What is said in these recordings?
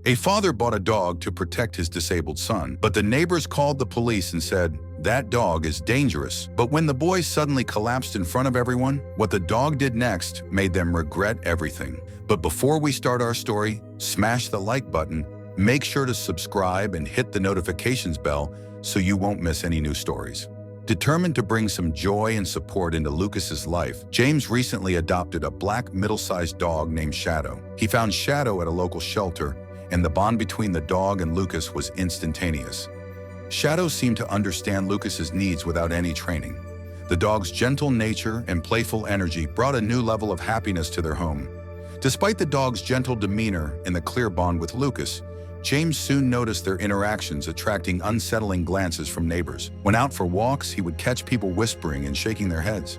A father bought a dog to protect his disabled son, but the neighbors called the police and said, "That dog is dangerous." But when the boy suddenly collapsed in front of everyone, what the dog did next made them regret everything. But before we start our story, smash the like button, make sure to subscribe and hit the notifications bell so you won't miss any new stories. Determined to bring some joy and support into Lucas's life, James recently adopted a black middle-sized dog named Shadow. He found Shadow at a local shelter, and the bond between the dog and Lucas was instantaneous. Shadow seemed to understand Lucas's needs without any training. The dog's gentle nature and playful energy brought a new level of happiness to their home. Despite the dog's gentle demeanor and the clear bond with Lucas, James soon noticed their interactions attracting unsettling glances from neighbors. When out for walks, he would catch people whispering and shaking their heads.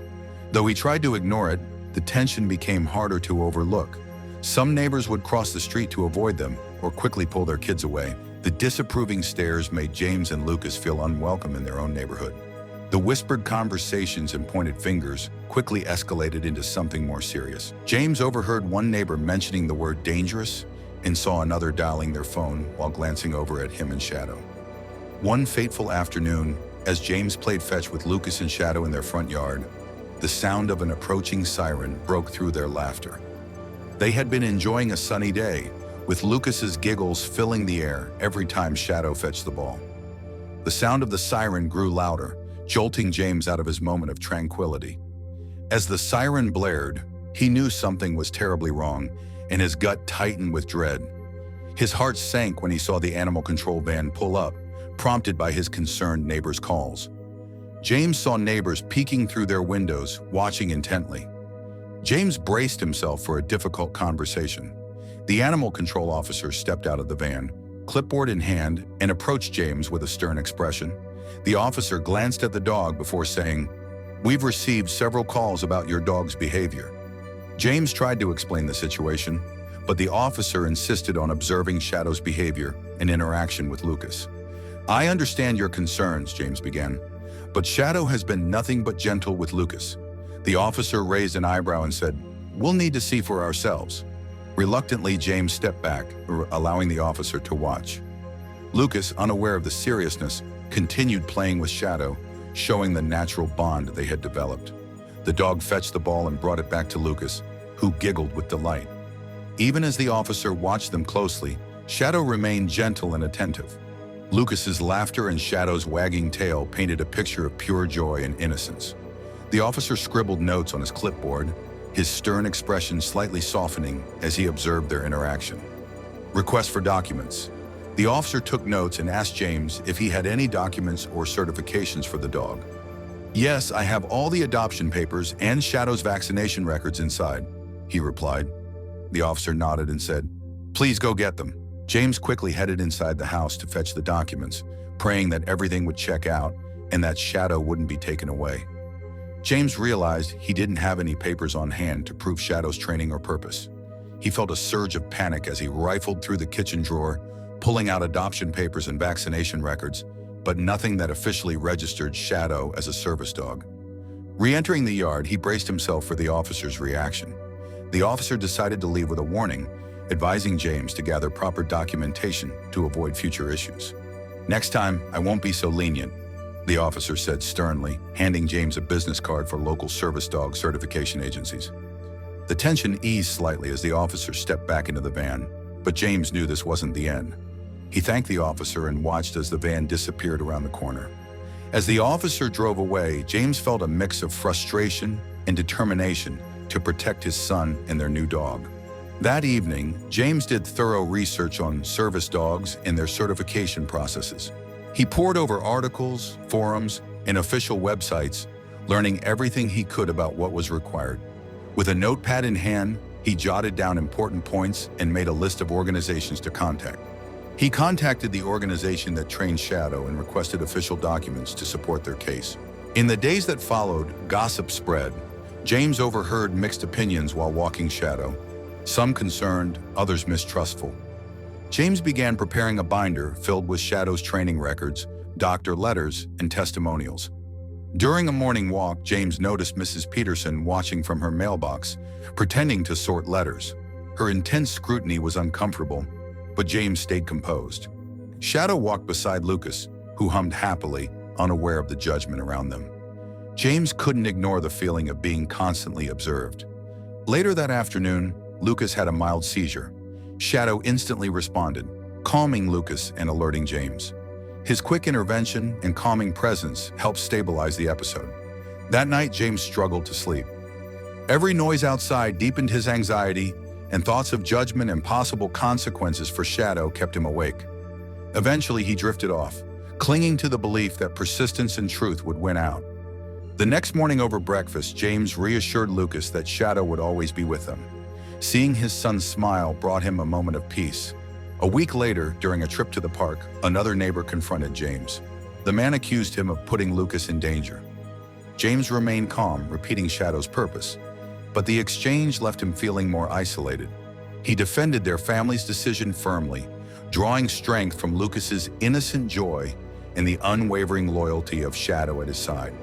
Though he tried to ignore it, the tension became harder to overlook. Some neighbors would cross the street to avoid them or quickly pull their kids away. The disapproving stares made James and Lucas feel unwelcome in their own neighborhood. The whispered conversations and pointed fingers quickly escalated into something more serious. James overheard one neighbor mentioning the word dangerous and saw another dialing their phone while glancing over at him and Shadow. One fateful afternoon, as James played fetch with Lucas and Shadow in their front yard, the sound of an approaching siren broke through their laughter. They had been enjoying a sunny day, with Lucas's giggles filling the air every time Shadow fetched the ball. The sound of the siren grew louder, jolting James out of his moment of tranquility. As the siren blared, he knew something was terribly wrong, and his gut tightened with dread. His heart sank when he saw the animal control van pull up, prompted by his concerned neighbors' calls. James saw neighbors peeking through their windows, watching intently. James braced himself for a difficult conversation. The animal control officer stepped out of the van, clipboard in hand, and approached James with a stern expression. The officer glanced at the dog before saying, "We've received several calls about your dog's behavior." James tried to explain the situation, but the officer insisted on observing Shadow's behavior and interaction with Lucas. "I understand your concerns," James began, "but Shadow has been nothing but gentle with Lucas." The officer raised an eyebrow and said, "We'll need to see for ourselves." Reluctantly, James stepped back, allowing the officer to watch. Lucas, unaware of the seriousness, continued playing with Shadow, showing the natural bond they had developed. The dog fetched the ball and brought it back to Lucas, who giggled with delight. Even as the officer watched them closely, Shadow remained gentle and attentive. Lucas's laughter and Shadow's wagging tail painted a picture of pure joy and innocence. The officer scribbled notes on his clipboard, his stern expression slightly softening as he observed their interaction. Request for documents. The officer took notes and asked James if he had any documents or certifications for the dog. "Yes, I have all the adoption papers and Shadow's vaccination records inside," he replied. The officer nodded and said, "Please go get them." James quickly headed inside the house to fetch the documents, praying that everything would check out and that Shadow wouldn't be taken away. James realized he didn't have any papers on hand to prove Shadow's training or purpose. He felt a surge of panic as he rifled through the kitchen drawer, pulling out adoption papers and vaccination records, but nothing that officially registered Shadow as a service dog. Re-entering the yard, he braced himself for the officer's reaction. The officer decided to leave with a warning, advising James to gather proper documentation to avoid future issues. "Next time, I won't be so lenient," the officer said sternly, handing James a business card for local service dog certification agencies. The tension eased slightly as the officer stepped back into the van, but James knew this wasn't the end. He thanked the officer and watched as the van disappeared around the corner. As the officer drove away, James felt a mix of frustration and determination to protect his son and their new dog. That evening, James did thorough research on service dogs and their certification processes. He pored over articles, forums, and official websites, learning everything he could about what was required. With a notepad in hand, he jotted down important points and made a list of organizations to contact. He contacted the organization that trained Shadow and requested official documents to support their case. In the days that followed, gossip spread. James overheard mixed opinions while walking Shadow, some concerned, others mistrustful. James began preparing a binder filled with Shadow's training records, doctor letters, and testimonials. During a morning walk, James noticed Mrs. Peterson watching from her mailbox, pretending to sort letters. Her intense scrutiny was uncomfortable, but James stayed composed. Shadow walked beside Lucas, who hummed happily, unaware of the judgment around them. James couldn't ignore the feeling of being constantly observed. Later that afternoon, Lucas had a mild seizure. Shadow instantly responded, calming Lucas and alerting James. His quick intervention and calming presence helped stabilize the episode. That night, James struggled to sleep. Every noise outside deepened his anxiety, and thoughts of judgment and possible consequences for Shadow kept him awake. Eventually, he drifted off, clinging to the belief that persistence and truth would win out. The next morning over breakfast, James reassured Lucas that Shadow would always be with them. Seeing his son's smile brought him a moment of peace. A week later, during a trip to the park, another neighbor confronted James. The man accused him of putting Lucas in danger. James remained calm, repeating Shadow's purpose, but the exchange left him feeling more isolated. He defended their family's decision firmly, drawing strength from Lucas's innocent joy and the unwavering loyalty of Shadow at his side.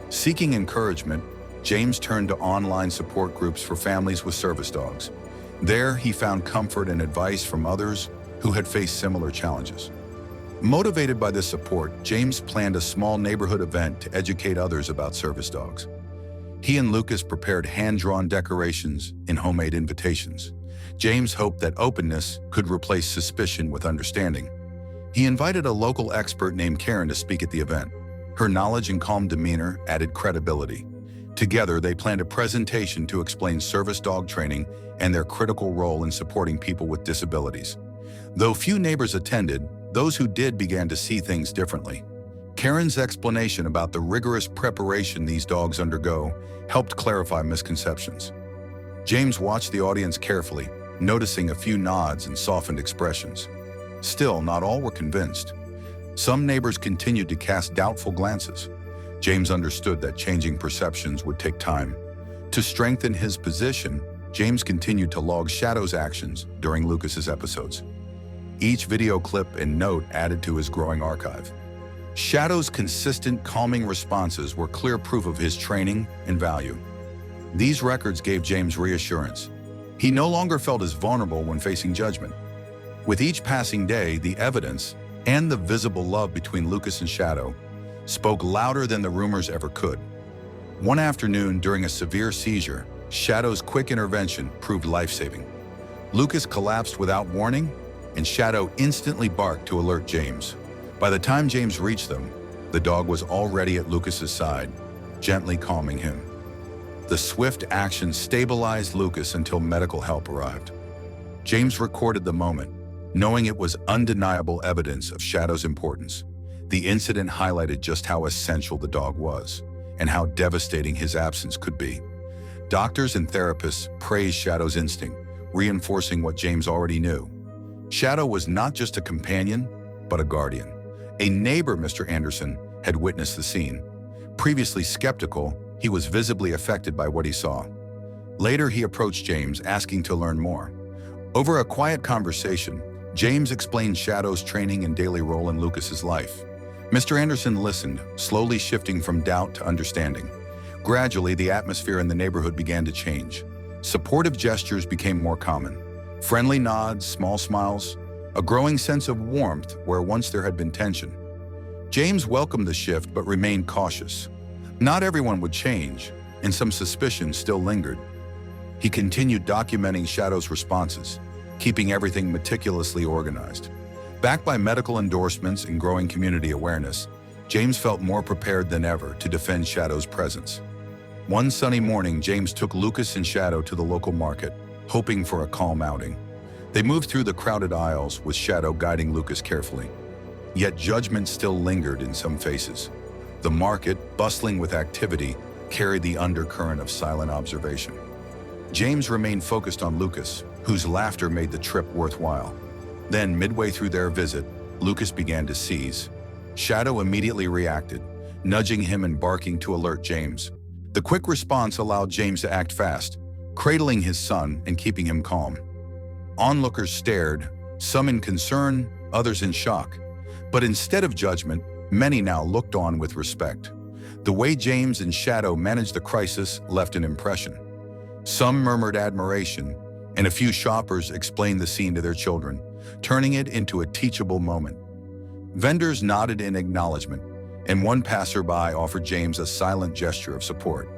Seeking encouragement, James turned to online support groups for families with service dogs. There, he found comfort and advice from others who had faced similar challenges. Motivated by this support, James planned a small neighborhood event to educate others about service dogs. He and Lucas prepared hand-drawn decorations and homemade invitations. James hoped that openness could replace suspicion with understanding. He invited a local expert named Karen to speak at the event. Her knowledge and calm demeanor added credibility. Together, they planned a presentation to explain service dog training and their critical role in supporting people with disabilities. Though few neighbors attended, those who did began to see things differently. Karen's explanation about the rigorous preparation these dogs undergo helped clarify misconceptions. James watched the audience carefully, noticing a few nods and softened expressions. Still, not all were convinced. Some neighbors continued to cast doubtful glances. James understood that changing perceptions would take time. To strengthen his position, James continued to log Shadow's actions during Lucas's episodes. Each video clip and note added to his growing archive. Shadow's consistent, calming responses were clear proof of his training and value. These records gave James reassurance. He no longer felt as vulnerable when facing judgment. With each passing day, the evidence and the visible love between Lucas and Shadow spoke louder than the rumors ever could. One afternoon, during a severe seizure, Shadow's quick intervention proved life-saving. Lucas collapsed without warning, and Shadow instantly barked to alert James. By the time James reached them, the dog was already at Lucas's side, gently calming him. The swift action stabilized Lucas until medical help arrived. James recorded the moment, knowing it was undeniable evidence of Shadow's importance. The incident highlighted just how essential the dog was and how devastating his absence could be. Doctors and therapists praised Shadow's instinct, reinforcing what James already knew. Shadow was not just a companion, but a guardian. A neighbor, Mr. Anderson, had witnessed the scene. Previously skeptical, he was visibly affected by what he saw. Later, he approached James, asking to learn more. Over a quiet conversation, James explained Shadow's training and daily role in Lucas's life. Mr. Anderson listened, slowly shifting from doubt to understanding. Gradually, the atmosphere in the neighborhood began to change. Supportive gestures became more common. Friendly nods, small smiles, a growing sense of warmth where once there had been tension. James welcomed the shift but remained cautious. Not everyone would change, and some suspicion still lingered. He continued documenting Shadow's responses, keeping everything meticulously organized. Backed by medical endorsements and growing community awareness, James felt more prepared than ever to defend Shadow's presence. One sunny morning, James took Lucas and Shadow to the local market, hoping for a calm outing. They moved through the crowded aisles, with Shadow guiding Lucas carefully. Yet judgment still lingered in some faces. The market, bustling with activity, carried the undercurrent of silent observation. James remained focused on Lucas, whose laughter made the trip worthwhile. Then, midway through their visit, Lucas began to seize. Shadow immediately reacted, nudging him and barking to alert James. The quick response allowed James to act fast, cradling his son and keeping him calm. Onlookers stared, some in concern, others in shock. But instead of judgment, many now looked on with respect. The way James and Shadow managed the crisis left an impression. Some murmured admiration, and a few shoppers explained the scene to their children, turning it into a teachable moment. Vendors nodded in acknowledgement, and one passerby offered James a silent gesture of support.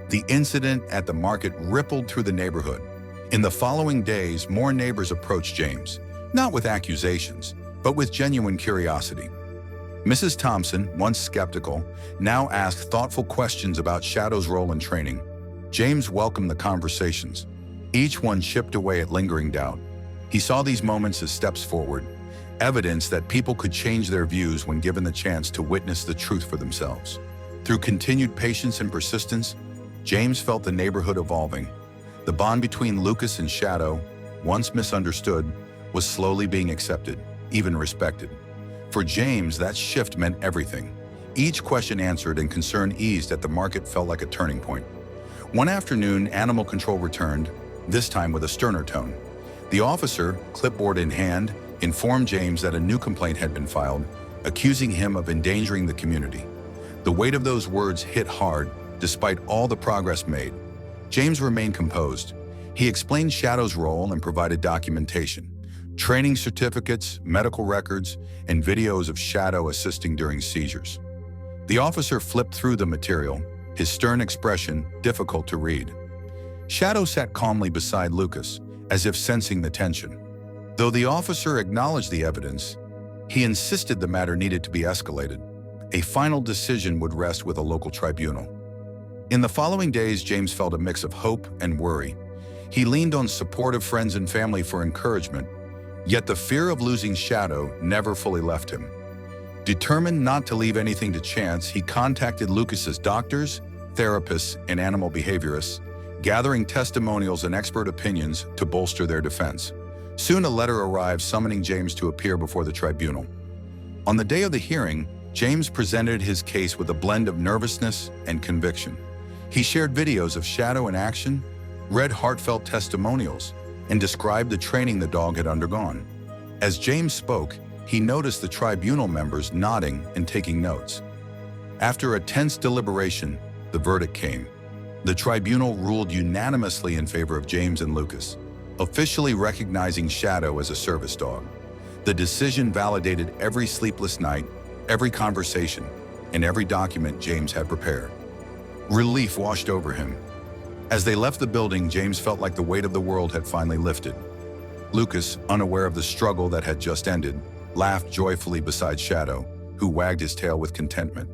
The incident at the market rippled through the neighborhood. In the following days, more neighbors approached James, not with accusations, but with genuine curiosity. Mrs. Thompson, once skeptical, now asked thoughtful questions about Shadow's role in training. James welcomed the conversations. Each one chipped away at lingering doubt. He saw these moments as steps forward, evidence that people could change their views when given the chance to witness the truth for themselves. Through continued patience and persistence, James felt the neighborhood evolving. The bond between Lucas and Shadow, once misunderstood, was slowly being accepted, even respected. For James, that shift meant everything. Each question answered and concern eased at the market felt like a turning point. One afternoon, animal control returned, this time with a sterner tone. The officer, clipboard in hand, informed James that a new complaint had been filed, accusing him of endangering the community. The weight of those words hit hard, despite all the progress made. James remained composed. He explained Shadow's role and provided documentation, training certificates, medical records, and videos of Shadow assisting during seizures. The officer flipped through the material, his stern expression difficult to read. Shadow sat calmly beside Lucas, as if sensing the tension. Though the officer acknowledged the evidence, he insisted the matter needed to be escalated. A final decision would rest with a local tribunal. In the following days, James felt a mix of hope and worry. He leaned on supportive friends and family for encouragement, yet the fear of losing Shadow never fully left him. Determined not to leave anything to chance, he contacted Lucas's doctors, therapists, and animal behaviorists, gathering testimonials and expert opinions to bolster their defense. Soon a letter arrived summoning James to appear before the tribunal. On the day of the hearing, James presented his case with a blend of nervousness and conviction. He shared videos of Shadow in action, read heartfelt testimonials, and described the training the dog had undergone. As James spoke, he noticed the tribunal members nodding and taking notes. After a tense deliberation, the verdict came. The tribunal ruled unanimously in favor of James and Lucas, officially recognizing Shadow as a service dog. The decision validated every sleepless night, every conversation, and every document James had prepared. Relief washed over him. As they left the building, James felt like the weight of the world had finally lifted. Lucas, unaware of the struggle that had just ended, laughed joyfully beside Shadow, who wagged his tail with contentment.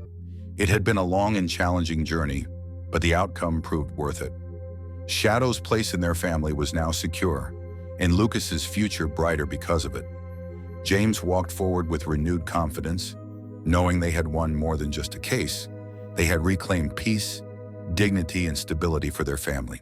It had been a long and challenging journey, but the outcome proved worth it. Shadow's place in their family was now secure, and Lucas's future brighter because of it. James walked forward with renewed confidence, knowing they had won more than just a case. They had reclaimed peace, dignity, and stability for their family.